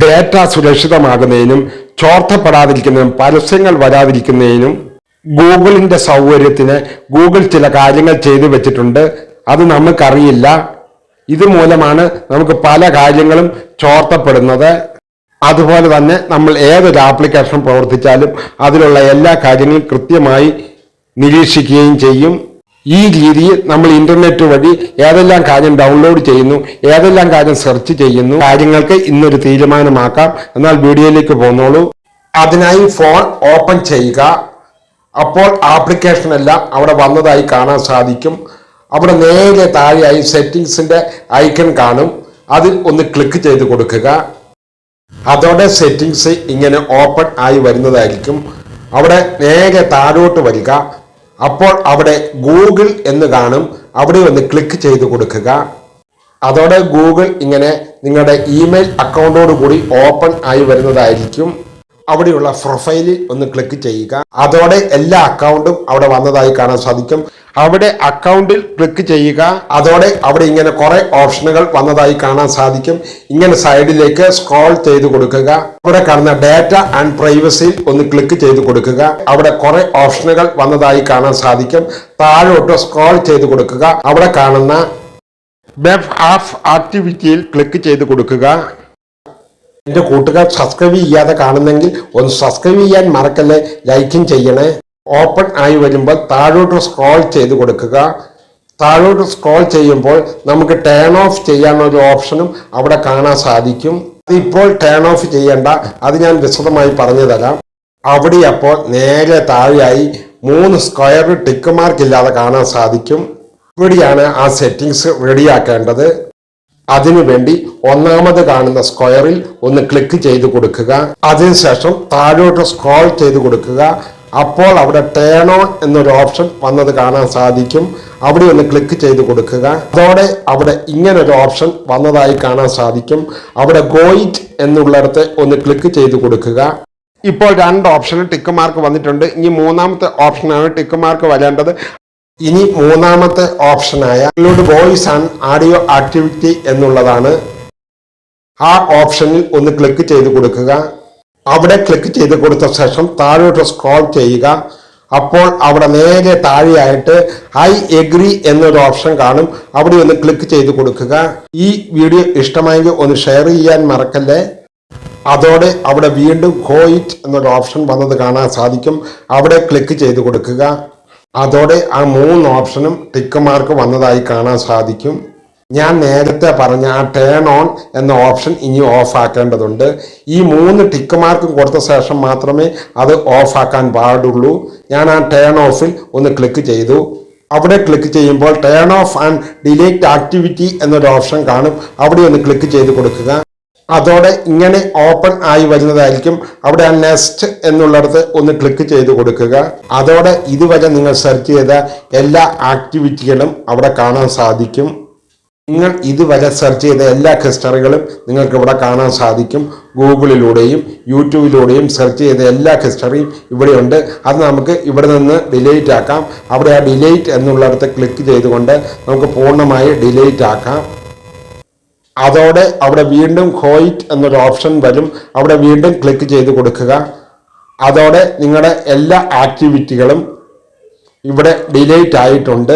Data സുരക്ഷിതമാകുന്നതിനും ചോർത്തപ്പെടാതിരിക്കുന്നതിനും പരസ്യങ്ങൾ വരാതിരിക്കുന്നതിനും ഗൂഗിളിന്റെ സൗകര്യത്തിന് ഗൂഗിൾ ചില കാര്യങ്ങൾ ചെയ്തു വെച്ചിട്ടുണ്ട്. അത് നമുക്കറിയില്ല. ഇതുമൂലമാണ് നമുക്ക് പല കാര്യങ്ങളും ചോർത്തപ്പെടുന്നത്. അതുപോലെ തന്നെ നമ്മൾ ഏതൊരു ആപ്ലിക്കേഷൻ പ്രവർത്തിച്ചാലും അതിലുള്ള എല്ലാ കാര്യങ്ങളും കൃത്യമായി നിരീക്ഷിക്കുകയും ചെയ്യും. ഈ രീതിയിൽ നമ്മൾ ഇന്റർനെറ്റ് വഴി ഏതെല്ലാം കാര്യം ഡൗൺലോഡ് ചെയ്യുന്നു, ഏതെല്ലാം കാര്യം സെർച്ച് ചെയ്യുന്നു, കാര്യങ്ങൾക്ക് ഇന്നൊരു തീരുമാനമാക്കാം. എന്നാൽ വീഡിയോയിലേക്ക് പോന്നോളൂ. അതിനായി ഫോൺ ഓപ്പൺ ചെയ്യുക. അപ്പോൾ ആപ്ലിക്കേഷൻ എല്ലാം അവിടെ വന്നതായി കാണാൻ സാധിക്കും. അവിടെ നേരെ താഴെയായി സെറ്റിംഗ്സിന്റെ ഐക്കൺ കാണും. അതിൽ ഒന്ന് ക്ലിക്ക് ചെയ്ത് കൊടുക്കുക. അതോടെ സെറ്റിംഗ്സ് ഇങ്ങനെ ഓപ്പൺ ആയി വരുന്നതായിരിക്കും. അവിടെ നേരെ താഴോട്ട് വരിക. അപ്പോൾ അവിടെ ഗൂഗിൾ എന്ന് കാണും. അവിടെ ഒന്ന് ക്ലിക്ക് ചെയ്ത് കൊടുക്കുക. അതോടെ ഗൂഗിൾ ഇങ്ങനെ നിങ്ങളുടെ ഇമെയിൽ അക്കൗണ്ടോട് കൂടി ഓപ്പൺ ആയി വരുന്നതായിരിക്കും. അവിടെയുള്ള പ്രൊഫൈലിൽ ഒന്ന് ക്ലിക്ക് ചെയ്യുക. അതോടെ എല്ലാ അക്കൗണ്ടും അവിടെ വന്നതായി കാണാൻ സാധിക്കും. അവിടെ അക്കൗണ്ടിൽ ക്ലിക്ക് ചെയ്യുക. അതോടെ അവിടെ ഇങ്ങനെ കുറെ ഓപ്ഷനുകൾ വന്നതായി കാണാൻ സാധിക്കും. ഇങ്ങനെ സൈഡിലേക്ക് സ്ക്രോൾ ചെയ്ത് കൊടുക്കുക. അവിടെ കാണുന്ന ഡാറ്റ ആൻഡ് പ്രൈവസിയിൽ ഒന്ന് ക്ലിക്ക് ചെയ്ത് കൊടുക്കുക. അവിടെ കുറെ ഓപ്ഷനുകൾ വന്നതായി കാണാൻ സാധിക്കും. താഴോട്ട് സ്ക്രോൾ ചെയ്ത് കൊടുക്കുക. അവിടെ കാണുന്ന വെബ് ആപ്പ് ആക്ടിവിറ്റിയിൽ ക്ലിക്ക് ചെയ്ത് കൊടുക്കുക. എന്റെ കൂട്ടുകാർ സബ്സ്ക്രൈബ് ചെയ്യാതെ കാണുന്നെങ്കിൽ ഒന്ന് സബ്സ്ക്രൈബ് ചെയ്യാൻ മറക്കല്ലേ, ലൈക്കും ചെയ്യണേ. ഓപ്പൺ ആയി വരുമ്പോൾ താഴോട്ട് സ്ക്രോൾ ചെയ്ത് കൊടുക്കുക. താഴോട്ട് സ്ക്രോൾ ചെയ്യുമ്പോൾ നമുക്ക് ടേൺ ഓഫ് ചെയ്യാനൊരു ഓപ്ഷനും അവിടെ കാണാൻ സാധിക്കും. ഇപ്പോൾ ടേൺ ഓഫ് ചെയ്യേണ്ട, അത് ഞാൻ വിശദമായി പറഞ്ഞു തരാം. അവിടെ അപ്പോൾ നേരെ താഴെയായി 3 സ്ക്വയർ ടിക്ക് മാർക്ക് ഇല്ലാതെ കാണാൻ സാധിക്കും. ഇവിടെയാണ് ആ സെറ്റിംഗ്സ് റെഡിയാക്കേണ്ടത്. അതിനുവേണ്ടി ഒന്നാമത് കാണുന്ന സ്ക്വയറിൽ ഒന്ന് ക്ലിക്ക് ചെയ്ത് കൊടുക്കുക. അതിനുശേഷം താഴോട്ട് സ്ക്രോൾ ചെയ്ത് കൊടുക്കുക. അപ്പോൾ അവിടെ ടേൺ ഓൺ എന്നൊരു ഓപ്ഷൻ വന്നത് കാണാൻ സാധിക്കും. അവിടെ ഒന്ന് ക്ലിക്ക് ചെയ്ത് കൊടുക്കുക. അതോടെ അവിടെ ഇങ്ങനൊരു ഓപ്ഷൻ വന്നതായി കാണാൻ സാധിക്കും. അവിടെ ഗോ ഇറ്റ് എന്നുള്ളിടത്ത് ഒന്ന് ക്ലിക്ക് ചെയ്ത് കൊടുക്കുക. ഇപ്പോൾ 2 ഓപ്ഷന് ടിക്ക് മാർക്ക് വന്നിട്ടുണ്ട്. ഇനി മൂന്നാമത്തെ ഓപ്ഷനാണ് ടിക്ക് മാർക്ക് വരേണ്ടത്. ഇനി മൂന്നാമത്തെ ഓപ്ഷനായ വോയിസ് ആൻഡ് ഓഡിയോ ആക്ടിവിറ്റി എന്നുള്ളതാണ്. ആ ഓപ്ഷനിൽ ഒന്ന് ക്ലിക്ക് ചെയ്ത് കൊടുക്കുക. അവിടെ ക്ലിക്ക് ചെയ്ത് കൊടുത്ത ശേഷം താഴോട്ട് സ്ക്രോൾ ചെയ്യുക. അപ്പോൾ അവിടെ നേരെ താഴെയായിട്ട് ഐ എഗ്രി എന്നൊരു ഓപ്ഷൻ കാണും. അവിടെ ഒന്ന് ക്ലിക്ക് ചെയ്ത് കൊടുക്കുക. ഈ വീഡിയോ ഇഷ്ടമായെങ്കിൽ ഒന്ന് ഷെയർ ചെയ്യാൻ മറക്കല്ലേ. അതോടെ അവിടെ വീണ്ടും ഗോ ഇറ്റ് എന്നൊരു ഓപ്ഷൻ വന്നത് കാണാൻ സാധിക്കും. അവിടെ ക്ലിക്ക് ചെയ്ത് കൊടുക്കുക. അതോടെ ആ 3 ഓപ്ഷനും ടിക്ക് മാർക്ക് വന്നതായി കാണാൻ സാധിക്കും. ഞാൻ നേരത്തെ പറഞ്ഞ ആ ടേൺ ഓൺ എന്ന ഓപ്ഷൻ ഇനി ഓഫ് ആക്കേണ്ടതുണ്ട്. ഈ 3 ടിക്ക് മാർക്കും കൊടുത്ത ശേഷം മാത്രമേ അത് ഓഫ് ആക്കാൻ പാടുള്ളൂ. ഞാൻ ആ ടേൺ ഓഫിൽ ഒന്ന് ക്ലിക്ക് ചെയ്തു. അവിടെ ക്ലിക്ക് ചെയ്യുമ്പോൾ turn of and delete activity എന്നൊരു ഓപ്ഷൻ കാണും. അവിടെ ഒന്ന് ക്ലിക്ക് ചെയ്ത് കൊടുക്കുക. അതോടെ ഇങ്ങനെ ഓപ്പൺ ആയി വരുന്നതായിരിക്കും. അവിടെ ആ നെക്സ്റ്റ് എന്നുള്ളിടത്ത് ഒന്ന് ക്ലിക്ക് ചെയ്ത് കൊടുക്കുക. അതോടെ ഇതുവരെ നിങ്ങൾ സെർച്ച് ചെയ്ത എല്ലാ ആക്ടിവിറ്റികളും അവിടെ കാണാൻ സാധിക്കും. നിങ്ങൾ ഇതുവരെ സെർച്ച് ചെയ്ത എല്ലാ ഹിസ്റ്ററികളും നിങ്ങൾക്ക് ഇവിടെ കാണാൻ സാധിക്കും. ഗൂഗിളിലൂടെയും യൂട്യൂബിലൂടെയും സെർച്ച് ചെയ്ത എല്ലാ ഹിസ്റ്ററിയും ഇവിടെയുണ്ട്. അത് നമുക്ക് ഇവിടെ നിന്ന് ഡിലീറ്റ് ആക്കാം. അവിടെ ആ ഡിലീറ്റ് എന്നുള്ളിടത്ത് ക്ലിക്ക് ചെയ്തുകൊണ്ട് നമുക്ക് പൂർണ്ണമായി ഡിലീറ്റ് ആക്കാം. അതോടെ അവിടെ വീണ്ടും ഗോ ഇറ്റ് എന്നൊരു ഓപ്ഷൻ വരും. അവിടെ വീണ്ടും ക്ലിക്ക് ചെയ്ത് കൊടുക്കുക. അതോടെ നിങ്ങളുടെ എല്ലാ ആക്ടിവിറ്റികളും ഇവിടെ ഡിലീറ്റ് ആയിട്ടുണ്ട്.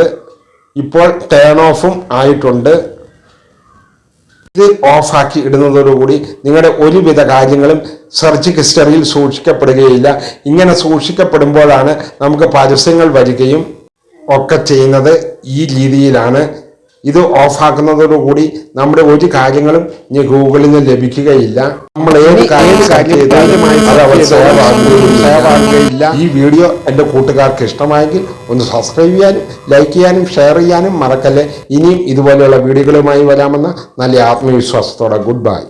ഇപ്പോൾ ടേൺ ഓഫും ആയിട്ടുണ്ട്. ഇത് ഓഫാക്കി ഇടുന്നതോടുകൂടി നിങ്ങളുടെ ഒരുവിധ കാര്യങ്ങളും സെർച്ച് ഹിസ്റ്ററിയിൽ സൂക്ഷിക്കപ്പെടുകയില്ല. ഇങ്ങനെ സൂക്ഷിക്കപ്പെടുമ്പോഴാണ് നമുക്ക് പരസ്യങ്ങൾ വരികയും ഒക്കെ ചെയ്യുന്നത്. ഈ രീതിയിലാണ്. ഇത് ഓഫാക്കുന്നതോടുകൂടി നമ്മുടെ ഒരു കാര്യങ്ങളും ഇനി ഗൂഗിളിൽ നിന്ന് ലഭിക്കുകയില്ല. നമ്മൾ ഏത് കാര്യം ചെയ്താലും ഈ വീഡിയോ എൻ്റെ കൂട്ടുകാർക്ക് ഇഷ്ടമായെങ്കിൽ ഒന്ന് സബ്സ്ക്രൈബ് ചെയ്യാനും ലൈക്ക് ചെയ്യാനും ഷെയർ ചെയ്യാനും മറക്കല്ലേ. ഇനിയും ഇതുപോലെയുള്ള വീഡിയോകളുമായി വരാമെന്ന നല്ല ആത്മവിശ്വാസത്തോടെ ഗുഡ് ബൈ.